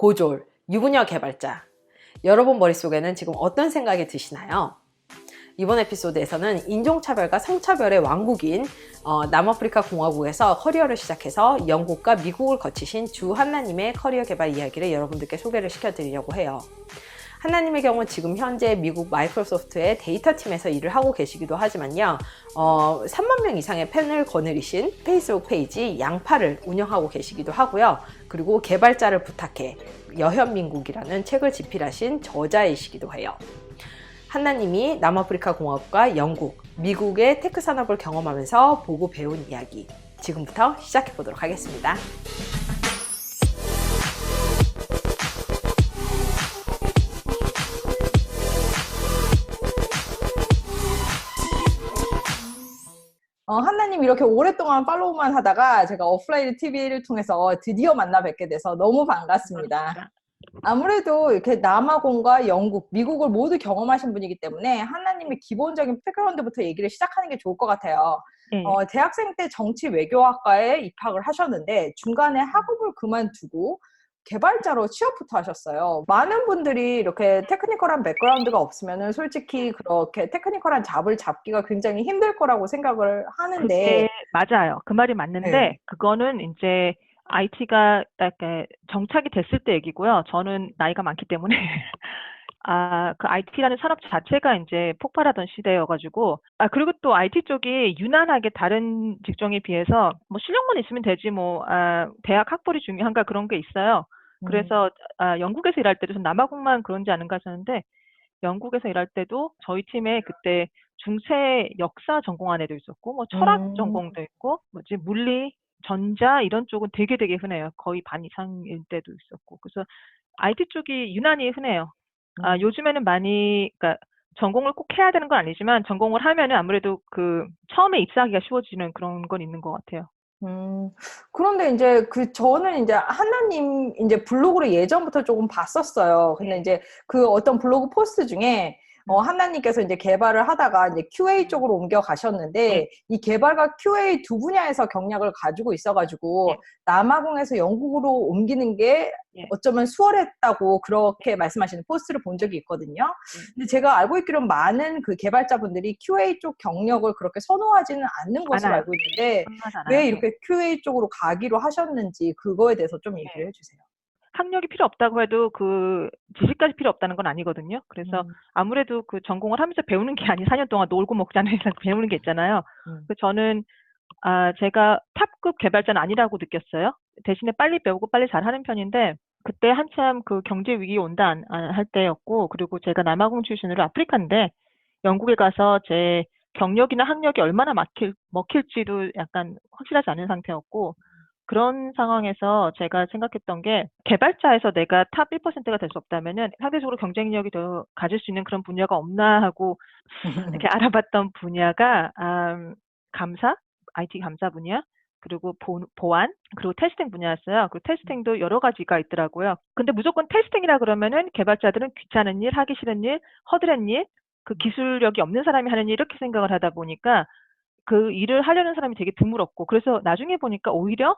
고졸, 유부녀 개발자. 여러분 머릿속에는 지금 어떤 생각이 드시나요? 이번 에피소드에서는 인종차별과 성차별의 왕국인 남아프리카 공화국에서 커리어를 시작해서 영국과 미국을 거치신 주한나님의 커리어 개발 이야기를 여러분들께 소개를 시켜드리려고 해요. 한나님의 경우는 지금 현재 미국 마이크로소프트의 데이터 팀에서 일을 하고 계시기도 하지만요. 3만 명 이상의 팬을 거느리신 페이스북 페이지 양파를 운영하고 계시기도 하고요. 그리고 개발자를 부탁해 여현민국이라는 책을 집필하신 저자이시기도 해요. 한나님이 남아프리카 공화국과 영국, 미국의 테크 산업을 경험하면서 보고 배운 이야기. 지금부터 시작해 보도록 하겠습니다. 한나님 이렇게 오랫동안 팔로우만 하다가 제가 오프라인 TV를 통해서 드디어 만나 뵙게 돼서 너무 반갑습니다. 아무래도 이렇게 남아공과 영국, 미국을 모두 경험하신 분이기 때문에 한나님의 기본적인 백그라운드부터 얘기를 시작하는 게 좋을 것 같아요. 네. 대학생 때 정치 외교학과에 입학을 하셨는데 중간에 학업을 그만두고 개발자로 취업부터 하셨어요. 많은 분들이 이렇게 테크니컬한 백그라운드가 없으면 솔직히 그렇게 테크니컬한 잡을 잡기가 굉장히 힘들 거라고 생각을 하는데. 그게 맞아요. 그 말이 맞는데 네. 그거는 이제 IT가 이렇게 정착이 됐을 때 얘기고요. 저는 나이가 많기 때문에 그 IT라는 산업 자체가 이제 폭발하던 시대여가지고 그리고 또 IT 쪽이 유난하게 다른 직종에 비해서 뭐 실력만 있으면 되지 대학 학벌이 중요한가 그런 게 있어요. 그래서 영국에서 일할 때도 전 남아공만 그런지 아는가 하셨는데 영국에서 일할 때도 저희 팀에 그때 중세 역사 전공한 애도 있었고 뭐 철학 전공도 있고 물리 전자 이런 쪽은 되게 흔해요. 거의 반 이상일 때도 있었고. 그래서 IT 쪽이 유난히 흔해요. 요즘에는 많이 그러니까 전공을 꼭 해야 되는 건 아니지만 전공을 하면은 아무래도 그 처음에 입사하기가 쉬워지는 그런 건 있는 것 같아요. 그런데 이제 저는 이제 한나님 이제 블로그를 예전부터 조금 봤었어요. 근데 이제 그 어떤 블로그 포스트 중에 한나님께서 이제 개발을 하다가 이제 QA 쪽으로 옮겨 가셨는데 이 개발과 QA 두 분야에서 경력을 가지고 있어가지고 남아공에서 영국으로 옮기는 게 어쩌면 수월했다고 그렇게 말씀하시는 포스트를 본 적이 있거든요. 근데 제가 알고 있기로는 많은 그 개발자분들이 QA 쪽 경력을 그렇게 선호하지는 않는 것으로 알고 있는데 왜 이렇게 QA 쪽으로 가기로 하셨는지 그거에 대해서 좀 얘기를 해주세요. 학력이 필요 없다고 해도 그 지식까지 필요 없다는 건 아니거든요. 그래서 아무래도 그 전공을 하면서 배우는 게 아니 4년 동안 놀고 먹지 않으면 배우는 게 있잖아요. 그래서 저는 제가 탑급 개발자는 아니라고 느꼈어요. 대신에 빨리 배우고 빨리 잘하는 편인데 그때 한참 그 경제 위기 온다 할 때였고 그리고 제가 남아공 출신으로 아프리카인데 영국에 가서 제 경력이나 학력이 얼마나 먹힐지도 약간 확실하지 않은 상태였고 그런 상황에서 제가 생각했던 게 개발자에서 내가 탑 1%가 될 수 없다면은 상대적으로 경쟁력이 더 가질 수 있는 그런 분야가 없나 하고 이렇게 알아봤던 분야가 IT 감사 분야 그리고 보안 그리고 테스팅 분야였어요. 그리고 테스팅도 여러 가지가 있더라고요. 근데 무조건 테스팅이라 그러면은 개발자들은 귀찮은 일, 하기 싫은 일, 허드렛 일, 그 기술력이 없는 사람이 하는 일 이렇게 생각을 하다 보니까 그 일을 하려는 사람이 되게 드물었고 그래서 나중에 보니까 오히려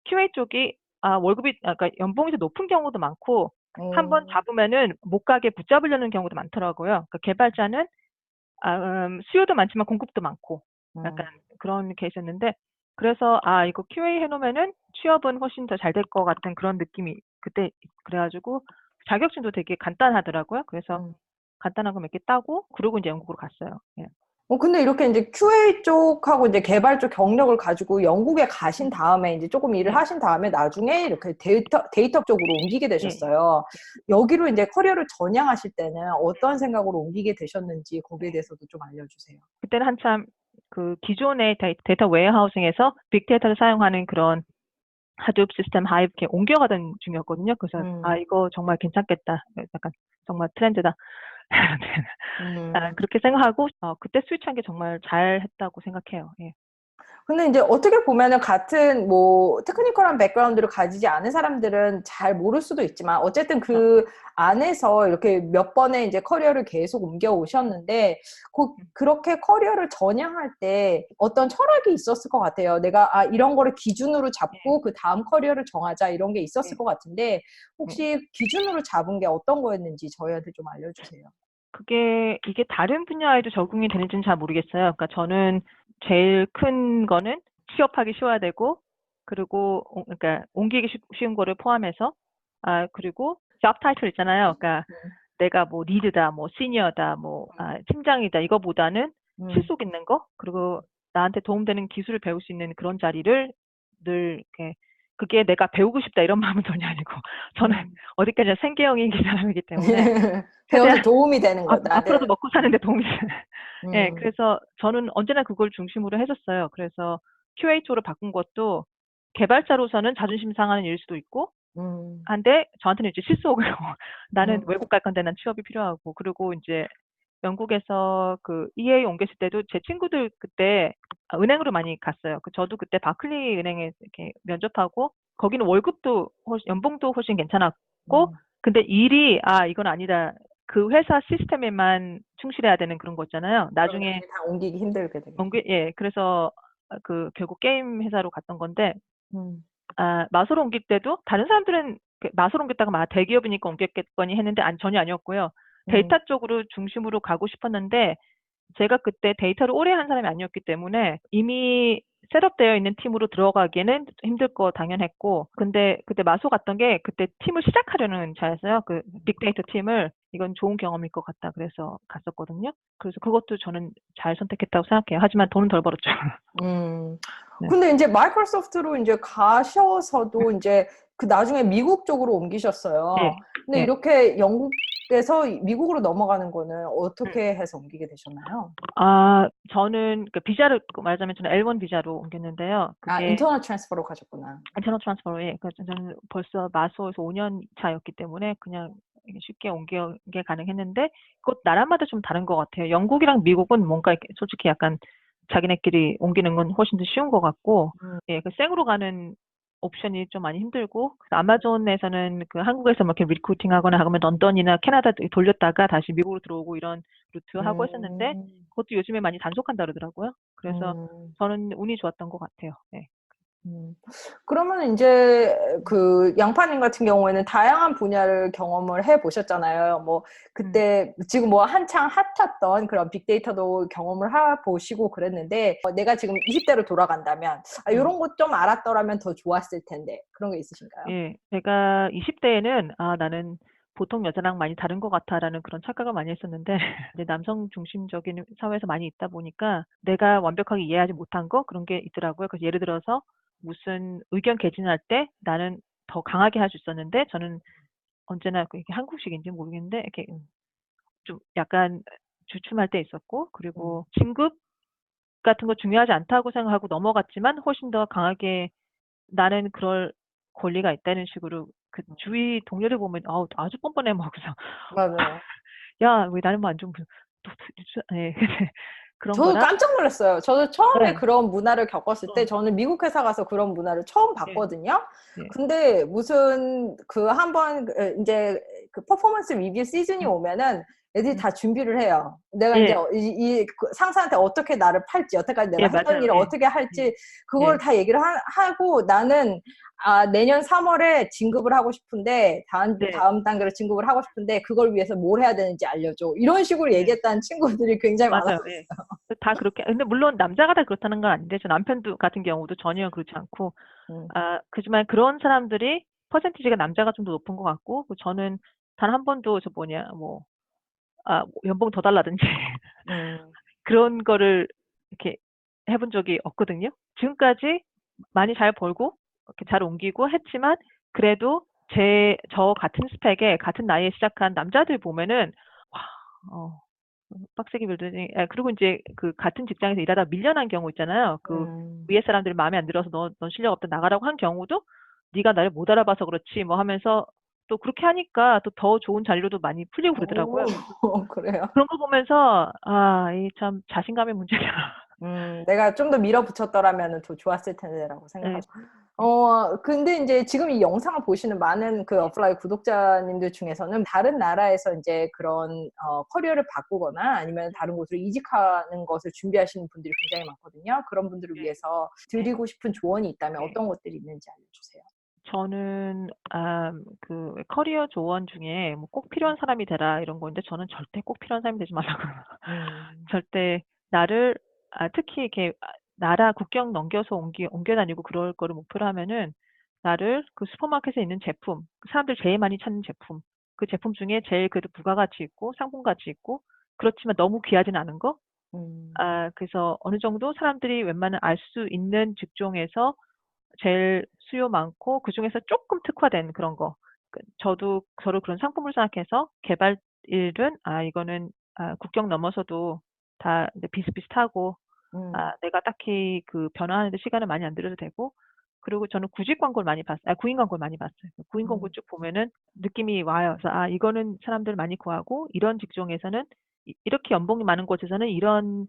QA 쪽이 월급이 그러니까 연봉이 더 높은 경우도 많고 한번 잡으면은 못 가게 붙잡으려는 경우도 많더라고요. 그러니까 개발자는 수요도 많지만 공급도 많고 약간 그런 케이스였는데 그래서 이거 QA 해놓으면은 취업은 훨씬 더 잘 될 것 같은 그런 느낌이 그때 그래가지고 자격증도 되게 간단하더라고요. 그래서 간단한 거 몇 개 따고 그러고 이제 영국으로 갔어요. 예. 근데 이렇게 이제 QA 쪽하고 이제 개발 쪽 경력을 가지고 영국에 가신 다음에 이제 조금 일을 하신 다음에 나중에 이렇게 데이터 쪽으로 옮기게 되셨어요. 여기로 이제 커리어를 전향하실 때는 어떤 생각으로 옮기게 되셨는지 거기에 대해서도 좀 알려주세요. 그때는 한참 그 기존의 데이터 웨어하우싱에서 빅데이터를 사용하는 그런 하둡 시스템 하이브 이렇게 옮겨가던 중이었거든요. 그래서 이거 정말 괜찮겠다. 약간 정말 트렌드다. 그렇게 생각하고 그때 스위치한 게 정말 잘했다고 생각해요. 예. 근데 이제 어떻게 보면은 같은 뭐 테크니컬한 백그라운드를 가지지 않은 사람들은 잘 모를 수도 있지만 어쨌든 그 안에서 이렇게 몇 번의 이제 커리어를 계속 옮겨 오셨는데 그렇게 커리어를 전향할 때 어떤 철학이 있었을 것 같아요. 내가 이런 거를 기준으로 잡고 그 다음 커리어를 정하자 이런 게 있었을 것 같은데 혹시 기준으로 잡은 게 어떤 거였는지 저희한테 좀 알려주세요. 이게 다른 분야에도 적용이 되는지는 잘 모르겠어요. 그러니까 저는 제일 큰 거는 취업하기 쉬워야 되고, 그리고, 그러니까 옮기기 쉬운 거를 포함해서, 그리고 job title 있잖아요. 그러니까 내가 뭐 리드다, 뭐 시니어다, 뭐 팀장이다 이거보다는 실속 있는 거, 그리고 나한테 도움되는 기술을 배울 수 있는 그런 자리를 늘 이렇게 그게 내가 배우고 싶다 이런 마음은 전혀 아니고 저는 어디까지나 생계형인 사람이기 때문에 배워서 도움이 되는 거다. 앞으로도 먹고 사는데 도움이 되는. 네, 그래서 저는 언제나 그걸 중심으로 했었어요. 그래서 QA 쪽으로 바꾼 것도 개발자로서는 자존심 상하는 일일 수도 있고, 한데 저한테는 이제 실속으로 나는 외국 갈 건데 난 취업이 필요하고, 그리고 이제 영국에서 그 EA 옮겼을 때도 제 친구들 그때 은행으로 많이 갔어요. 저도 그때 바클리 은행에 이렇게 면접하고 거기는 월급도 연봉도 훨씬 괜찮았고, 근데 일이 이건 아니다. 그 회사 시스템에만 충실해야 되는 그런 거 있잖아요. 나중에 다 옮기기 힘들게 되겠죠. 예, 그래서 결국 게임 회사로 갔던 건데, 마소로 옮길 때도 다른 사람들은 마소로 옮겼다가 대기업이니까 옮겼겠거니 했는데 전혀 아니었고요. 데이터 쪽으로 중심으로 가고 싶었는데 제가 그때 데이터를 오래 한 사람이 아니었기 때문에 이미 셋업되어 있는 팀으로 들어가기에는 힘들 거 당연했고, 근데 그때 마소 갔던 게 그때 팀을 시작하려는 차였어요. 그 빅데이터 팀을. 이건 좋은 경험일 것 같다. 그래서 갔었거든요. 그래서 그것도 저는 잘 선택했다고 생각해요. 하지만 돈은 덜 벌었죠. 네. 근데 이제 마이크로소프트로 이제 가셔서도 이제 그 나중에 미국 쪽으로 옮기셨어요. 네. 근데 네. 이렇게 영국에서 미국으로 넘어가는 거는 어떻게 해서 옮기게 되셨나요? 저는 그 비자를 말하자면 저는 L1 비자로 옮겼는데요. 그게 인터널 트랜스퍼로 가셨구나. 인터널 트랜스퍼로, 예. 그래서 저는 벌써 마소에서 5년 차였기 때문에 그냥 쉽게 옮기게 가능했는데 그것 나라마다 좀 다른 것 같아요. 영국이랑 미국은 뭔가 솔직히 약간 자기네끼리 옮기는 건 훨씬 더 쉬운 것 같고, 예, 그 생으로 가는 옵션이 좀 많이 힘들고, 아마존에서는 그 한국에서 뭐 이렇게 리크루팅하거나 하면 런던이나 캐나다 돌렸다가 다시 미국으로 들어오고 이런 루트 하고 했었는데 그것도 요즘에 많이 단속한다 그러더라고요. 그래서 저는 운이 좋았던 것 같아요. 네. 그러면 이제 그 양파님 같은 경우에는 다양한 분야를 경험을 해 보셨잖아요. 뭐 그때 지금 뭐 한창 핫했던 그런 빅데이터도 경험을 해 보시고 그랬는데 내가 지금 20대로 돌아간다면 이런 것 좀 알았더라면 더 좋았을 텐데 그런 게 있으신가요? 예, 제가 20대에는 나는 보통 여자랑 많이 다른 것 같아라는 그런 착각을 많이 했었는데 이제 남성 중심적인 사회에서 많이 있다 보니까 내가 완벽하게 이해하지 못한 거 그런 게 있더라고요. 그래서 예를 들어서 무슨 의견 개진할 때 나는 더 강하게 할 수 있었는데 저는 언제나 이게 한국식인지 모르겠는데 이렇게 좀 약간 주춤할 때 있었고, 그리고 진급 같은 거 중요하지 않다고 생각하고 넘어갔지만 훨씬 더 강하게 나는 그럴 권리가 있다는 식으로 그 주위 동료들 보면 아주 뻔뻔해 막 그래서 맞아요. 야, 왜 나는 안 좀 네. 그런 저도 거랑 깜짝 놀랐어요. 저도 처음에 네. 그런 문화를 겪었을 때 저는 미국 회사 가서 그런 문화를 처음 봤거든요. 네. 근데 무슨 그 한번 이제 그 퍼포먼스 리뷰 시즌이 오면은 애들이 다 준비를 해요. 내가 이제 그 상사한테 어떻게 나를 팔지, 여태까지 내가 했던 맞아요. 일을 어떻게 할지 그걸 다 얘기를 하고 나는 내년 3월에 진급을 하고 싶은데 다음 단계로 진급을 하고 싶은데 그걸 위해서 뭘 해야 되는지 알려줘. 이런 식으로 얘기했다는 친구들이 굉장히 맞아요. 많았어요. 예. 다 그렇게. 근데 물론 남자가 다 그렇다는 건 아닌데 저 남편도 같은 경우도 전혀 그렇지 않고 그지만 그런 사람들이 퍼센티지가 남자가 좀 더 높은 것 같고 저는 단 한 번도 연봉 더 달라든지 그런 거를 이렇게 해본 적이 없거든요. 지금까지 많이 잘 벌고 이렇게 잘 옮기고 했지만 그래도 저 같은 스펙에 같은 나이에 시작한 남자들 보면은 빡세게 빌더니 그리고 이제 그 같은 직장에서 일하다 밀려난 경우 있잖아요. 그 위에 사람들이 마음에 안 들어서 넌 실력 없다 나가라고 한 경우도 네가 나를 못 알아봐서 그렇지 뭐 하면서 또 그렇게 하니까 또 더 좋은 자리로도 많이 풀리고 그러더라고요. 그래요? 그런 거 보면서 이 참 자신감의 문제다. 내가 좀 더 밀어붙였더라면 더 좋았을 텐데라고 생각하죠. 네. 근데 이제 지금 이 영상을 보시는 많은 그 어플라이 구독자님들 중에서는 다른 나라에서 이제 그런 커리어를 바꾸거나 아니면 다른 곳으로 이직하는 것을 준비하시는 분들이 굉장히 많거든요. 그런 분들을 네. 위해서 드리고 싶은 조언이 있다면 네. 어떤 것들이 있는지 알려주세요. 저는 그 커리어 조언 중에 뭐 꼭 필요한 사람이 되라 이런 건데 저는 절대 꼭 필요한 사람이 되지 말라고. 절대 나를 특히 이렇게 나라 국경 넘겨서 옮겨 다니고 그럴 거를 목표로 하면은 나를 그 슈퍼마켓에 있는 제품, 사람들 제일 많이 찾는 제품, 그 제품 중에 제일 그래도 부가가치 있고 상품 가치 있고 그렇지만 너무 귀하진 않은 거. 그래서 어느 정도 사람들이 웬만한 알 수 있는 직종에서 제일 수요 많고 그중에서 조금 특화된 그런 거. 저도 그런 상품을 생각해서 개발 일은 이거는 국경 넘어서도 다 이제 비슷비슷하고 내가 딱히 그 변화하는데 시간을 많이 안 들여도 되고 그리고 저는 구직 광고를 많이 봤어요. 구인 광고를 많이 봤어요. 구인 광고 쭉 보면은 느낌이 와요. 그래서 이거는 사람들 많이 구하고 이런 직종에서는 이렇게 연봉이 많은 곳에서는 이런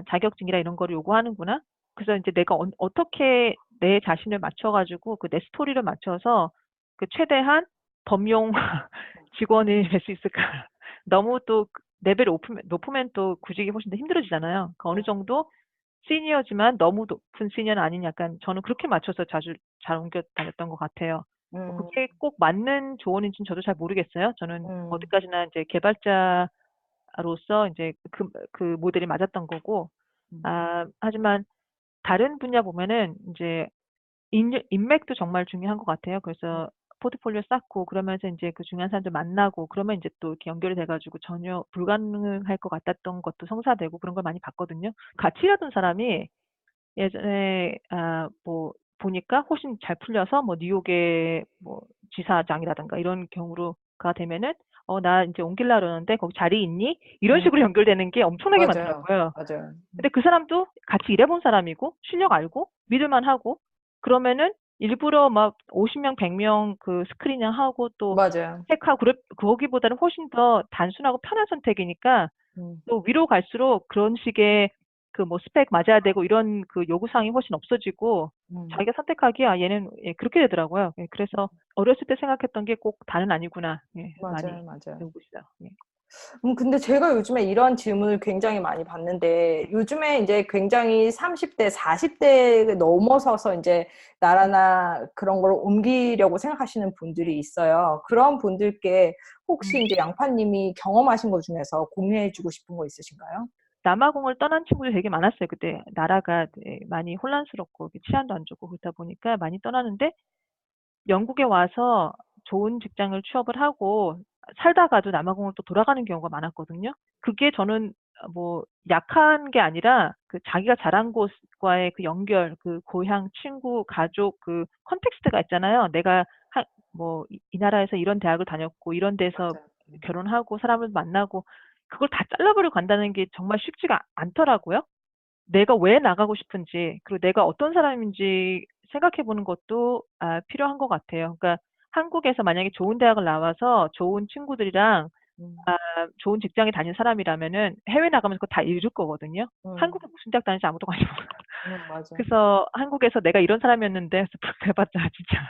자격증이라 이런 거를 요구하는구나. 그래서 이제 내가 어떻게 내 자신을 맞춰가지고 그 내 스토리를 맞춰서 그 최대한 범용 직원이 될 수 있을까. 너무 또 레벨이 높으면 또 구직이 훨씬 더 힘들어지잖아요. 그 어느 정도 시니어지만 너무 높은 시니어는 아닌 약간 저는 그렇게 맞춰서 자주 잘 옮겨 다녔던 것 같아요. 그게 꼭 맞는 조언인지는 저도 잘 모르겠어요. 저는 어디까지나 이제 개발자로서 이제 그 모델이 맞았던 거고, 하지만 다른 분야 보면은 이제 인맥도 정말 중요한 것 같아요. 그래서 포트폴리오 쌓고 그러면서 이제 그 중요한 사람들 만나고 그러면 이제 또 이렇게 연결이 돼가지고 전혀 불가능할 것 같았던 것도 성사되고 그런 걸 많이 봤거든요. 같이 일하던 사람이 예전에 뭐 보니까 훨씬 잘 풀려서 뭐 뉴욕의 뭐 지사장이라든가 이런 경우로가 되면은 나 이제 옮길라 그러는데 거기 자리 있니? 이런 식으로 연결되는 게 엄청나게 맞아요. 많더라고요. 맞아요. 근데 그 사람도 같이 일해본 사람이고 실력 알고 믿을만 하고 그러면은 일부러 막 50명, 100명 그 스크리닝 하고 또 맞아요. 택하고 거기보다는 훨씬 더 단순하고 편한 선택이니까 또 위로 갈수록 그런 식의 그 뭐 스펙 맞아야 되고 이런 그 요구사항이 훨씬 없어지고 자기가 선택하기에 얘는 그렇게 되더라고요. 그래서 어렸을 때 생각했던 게 꼭 다는 아니구나. 많이 맞아요. 배우고 있어요. 근데 제가 요즘에 이런 질문을 굉장히 많이 받는데, 요즘에 이제 굉장히 30대, 40대 넘어서서 이제 나라나 그런 걸 옮기려고 생각하시는 분들이 있어요. 그런 분들께 혹시 이제 양파님이 경험하신 것 중에서 공유해주고 싶은 거 있으신가요? 남아공을 떠난 친구들이 되게 많았어요. 그때 나라가 많이 혼란스럽고 치안도 안 좋고 그러다 보니까 많이 떠나는데 영국에 와서 좋은 직장을 취업을 하고 살다가도 남아공을 또 돌아가는 경우가 많았거든요. 그게 저는 뭐 약한 게 아니라 그 자기가 자란 곳과의 그 연결, 그 고향, 친구, 가족 그 컨텍스트가 있잖아요. 내가 뭐 이 나라에서 이런 대학을 다녔고 이런 데서 결혼하고 사람을 만나고 그걸 다 잘라버리고 간다는 게 정말 쉽지가 않더라고요. 내가 왜 나가고 싶은지, 그리고 내가 어떤 사람인지 생각해 보는 것도 필요한 것 같아요. 그러니까 한국에서 만약에 좋은 대학을 나와서 좋은 친구들이랑 좋은 직장에 다닌 사람이라면은 해외 나가면서 그거 다 잃을 거거든요. 한국에 무슨 대학 다니는지 아무도 관심 없어요. 맞아. 그래서 한국에서 내가 이런 사람이었는데 해봤자 진짜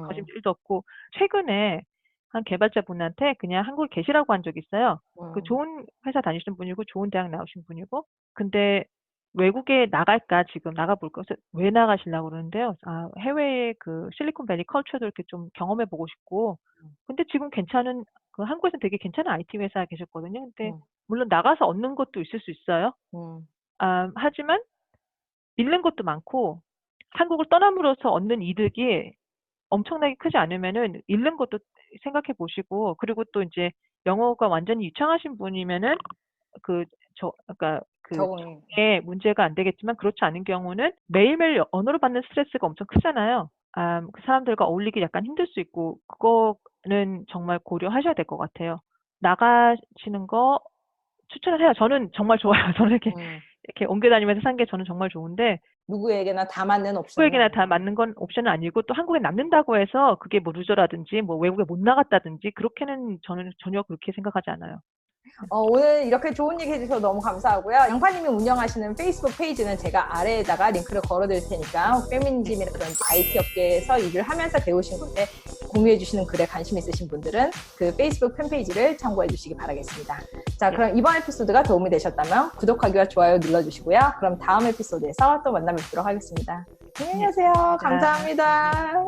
관심 1도 없고 최근에 한 개발자분한테 그냥 한국에 계시라고 한 적이 있어요. 그 좋은 회사 다니시는 분이고 좋은 대학 나오신 분이고 근데 외국에 나갈까 지금 나가볼까 그래서 왜 나가시려고 그러는데요. 해외의 그 실리콘밸리 컬처도 이렇게 좀 경험해보고 싶고 근데 지금 괜찮은 그 한국에서 되게 괜찮은 IT 회사에 계셨거든요. 근데 물론 나가서 얻는 것도 있을 수 있어요. 하지만 잃는 것도 많고 한국을 떠남으로써 얻는 이득이 엄청나게 크지 않으면은 잃는 것도 생각해 보시고 그리고 또 이제 영어가 완전히 유창하신 분이면은 그러니까 적응이. 적응에 문제가 안 되겠지만 그렇지 않은 경우는 매일매일 언어로 받는 스트레스가 엄청 크잖아요. 그 사람들과 어울리기 약간 힘들 수 있고 그거는 정말 고려하셔야 될 것 같아요. 나가시는 거 추천을 해요. 저는 정말 좋아요. 저는 이렇게 옮겨 다니면서 산 게 저는 정말 좋은데 누구에게나 다 맞는 옵션은 누구에게나 다 맞는 건 옵션은 아니고 또 한국에 남는다고 해서 그게 뭐 루저라든지 뭐 외국에 못 나갔다든지 그렇게는 저는 전혀 그렇게 생각하지 않아요. 오늘 이렇게 좋은 얘기 해주셔서 너무 감사하고요. 양파님이 운영하시는 페이스북 페이지는 제가 아래에다가 링크를 걸어드릴 테니까 페미니즘이라든지 IT 업계에서 일을 하면서 배우신 건데 공유해주시는 글에 관심 있으신 분들은 그 페이스북 팬페이지를 참고해 주시기 바라겠습니다. 자, 그럼 이번 에피소드가 도움이 되셨다면 구독하기와 좋아요 눌러주시고요. 그럼 다음 에피소드에서 또 만나 뵙도록 하겠습니다. 안녕히 계세요. 감사합니다.